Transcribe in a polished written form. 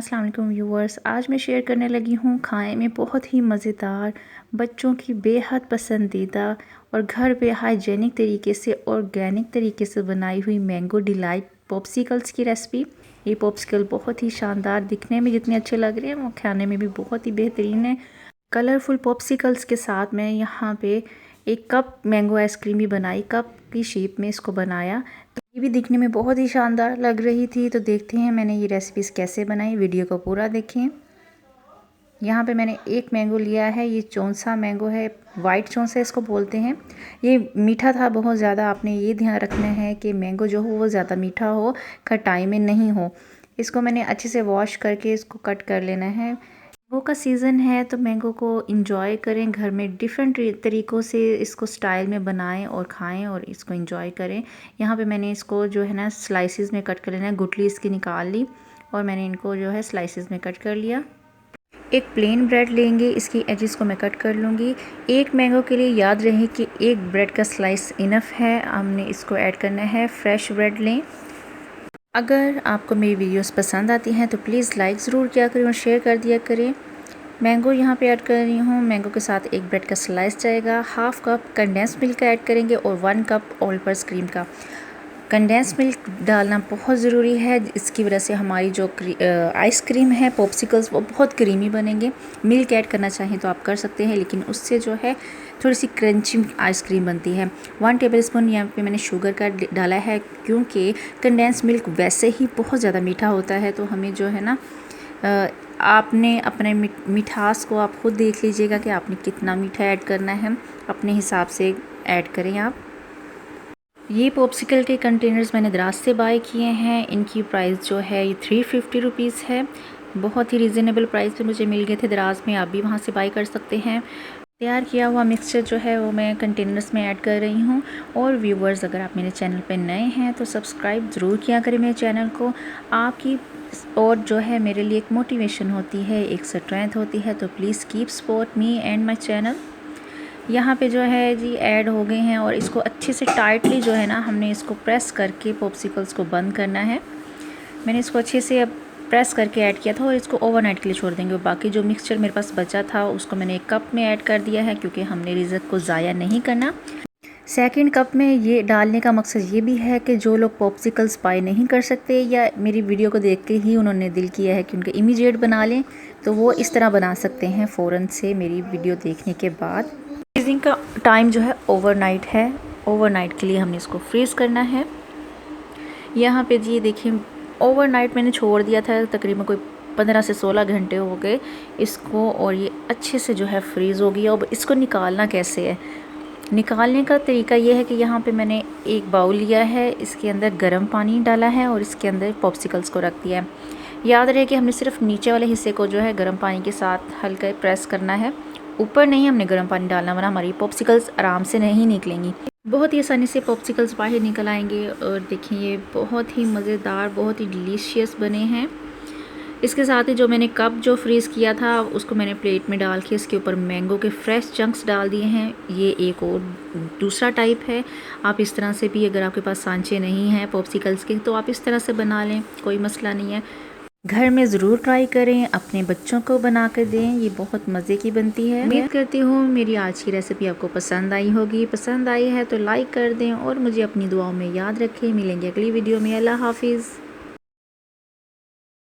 अस्सलाम वालेकुम व्यूअर्स, आज मैं शेयर करने लगी हूँ खाने में बहुत ही मज़ेदार, बच्चों की बेहद पसंदीदा और घर पे हाइजेनिक तरीके से ऑर्गेनिक तरीके से बनाई हुई मैंगो डिलाइट पॉप्सिकल्स की रेसिपी। ये पॉप्सिकल बहुत ही शानदार, दिखने में जितने अच्छे लग रहे हैं वो खाने में भी बहुत ही बेहतरीन है। कलरफुल पॉप्सिकल्स के साथ मैं यहाँ पे एक कप मैंगो आइसक्रीम भी बनाई, कप की शेप में इसको बनाया। तो ये भी दिखने में बहुत ही शानदार लग रही थी। तो देखते हैं मैंने ये रेसिपीज़ कैसे बनाई, वीडियो को पूरा देखें। यहाँ पे मैंने एक मैंगो लिया है, ये चौंसा मैंगो है, वाइट चौंसा इसको बोलते हैं। ये मीठा था बहुत ज़्यादा, आपने ये ध्यान रखना है कि मैंगो जो हो वो ज़्यादा मीठा हो, खटाई में नहीं हो। इसको मैंने अच्छे से वॉश करके इसको कट कर लेना है। मैंगो का सीज़न है तो मैंगो को इंजॉय करें, घर में डिफरेंट तरीक़ों से इसको स्टाइल में बनाएं और खाएं और इसको इंजॉय करें। यहाँ पे मैंने इसको जो है ना स्लाइसेस में कट कर लेना है, गुठली इसकी निकाल ली और मैंने इनको जो है स्लाइसेस में कट कर लिया। एक प्लेन ब्रेड लेंगे, इसकी एजेस को मैं कट कर लूँगी। एक मैंगो के लिए याद रहे कि एक ब्रेड का स्लाइस इनफ है, हमने इसको ऐड करना है। फ्रेश ब्रेड लें। अगर आपको मेरी वीडियोस पसंद आती हैं तो प्लीज़ लाइक ज़रूर किया करें और शेयर कर दिया करें। मैंगो यहाँ पे ऐड कर रही हूँ, मैंगो के साथ एक ब्रेड का स्लाइस जाएगा। Half cup condense milk add करेंगे और 1 कप ऑल पर्पस क्रीम का। कंडेंस मिल्क डालना बहुत ज़रूरी है, इसकी वजह से हमारी जो आइसक्रीम है पॉप्सिकल्स वो बहुत क्रीमी बनेंगे। मिल्क ऐड करना चाहें तो आप कर सकते हैं, लेकिन उससे जो है थोड़ी सी क्रंची आइसक्रीम बनती है। 1 टेबलस्पून यहाँ पे मैंने शुगर का डाला है, क्योंकि कंडेंस मिल्क वैसे ही बहुत ज़्यादा मीठा होता है। तो हमें जो है ना आपने अपने मिठास को आप खुद देख लीजिएगा कि आपने कितना मीठा ऐड करना है, अपने हिसाब से ऐड करें आप। ये पॉप्सिकल के कंटेनर्स मैंने दराज से बाय किए हैं, इनकी प्राइस जो है ये 350 रुपीज़ है। बहुत ही रीज़नेबल प्राइस पे मुझे मिल गए थे दराज में, आप भी वहाँ से बाय कर सकते हैं। तैयार किया हुआ मिक्सचर जो है वो मैं कंटेनर्स में ऐड कर रही हूँ। और व्यूवर्स, अगर आप मेरे चैनल पे नए हैं तो सब्सक्राइब ज़रूर किया करें मेरे चैनल को। आपकी और जो है मेरे लिए एक मोटिवेशन होती है, एक स्ट्रेंथ होती है। तो please keep support me and my channel. यहाँ पे जो है जी ऐड हो गए हैं और इसको अच्छे से टाइटली जो है ना हमने इसको प्रेस करके पॉप्सिकल्स को बंद करना है। मैंने इसको अच्छे से अब प्रेस करके ऐड किया था और इसको ओवरनाइट के लिए छोड़ देंगे। और बाकी जो मिक्सचर मेरे पास बचा था उसको मैंने एक कप में ऐड कर दिया है, क्योंकि हमने रिज़ल्ट को ज़ाया नहीं करना। सेकंड कप में ये डालने का मकसद ये भी है कि जो लोग पॉप्सिकल्स बाय नहीं कर सकते या मेरी वीडियो को देख के ही उन्होंने दिल किया है कि उनके इमीडिएट बना लें, तो वो इस तरह बना सकते हैं फ़ौरन से मेरी वीडियो देखने के बाद। फ्रीजिंग का टाइम जो है ओवरनाइट है, ओवरनाइट के लिए हमने इसको फ्रीज़ करना है। यहाँ पे जी देखिए ओवरनाइट मैंने छोड़ दिया था, तकरीबन कोई 15 से 16 घंटे हो गए इसको, और ये अच्छे से जो है फ्रीज़ हो गया। अब इसको निकालना कैसे है, निकालने का तरीका ये है कि यहाँ पे मैंने एक बाउल लिया है, इसके अंदर गर्म पानी डाला है और इसके अंदर पॉप्सिकल्स को रख दिया है। याद रहे कि हमने सिर्फ नीचे वाले हिस्से को जो है गर्म पानी के साथ हल्का प्रेस करना है, ऊपर नहीं हमने गर्म पानी डालना, वरना हमारी पॉप्सिकल्स आराम से नहीं निकलेंगी। बहुत ही आसानी से पॉप्सिकल्स बाहर निकल आएंगे। और देखिए ये बहुत ही मज़ेदार, बहुत ही डिलीशियस बने हैं। इसके साथ ही जो मैंने कप जो फ्रीज़ किया था उसको मैंने प्लेट में डाल के इसके ऊपर मैंगो के फ्रेश चंक्स डाल दिए हैं। ये एक और दूसरा टाइप है। आप इस तरह से भी, अगर आपके पास सांचे नहीं हैं पॉप्सिकल्स के, तो आप इस तरह से बना लें, कोई मसला नहीं है। घर में ज़रूर ट्राई करें, अपने बच्चों को बना कर दें, ये बहुत मज़े की बनती है। उम्मीद करती हूँ मेरी आज की रेसिपी आपको पसंद आई होगी। पसंद आई है तो लाइक कर दें और मुझे अपनी दुआओं में याद रखें। मिलेंगे अगली वीडियो में। अल्लाह हाफिज़।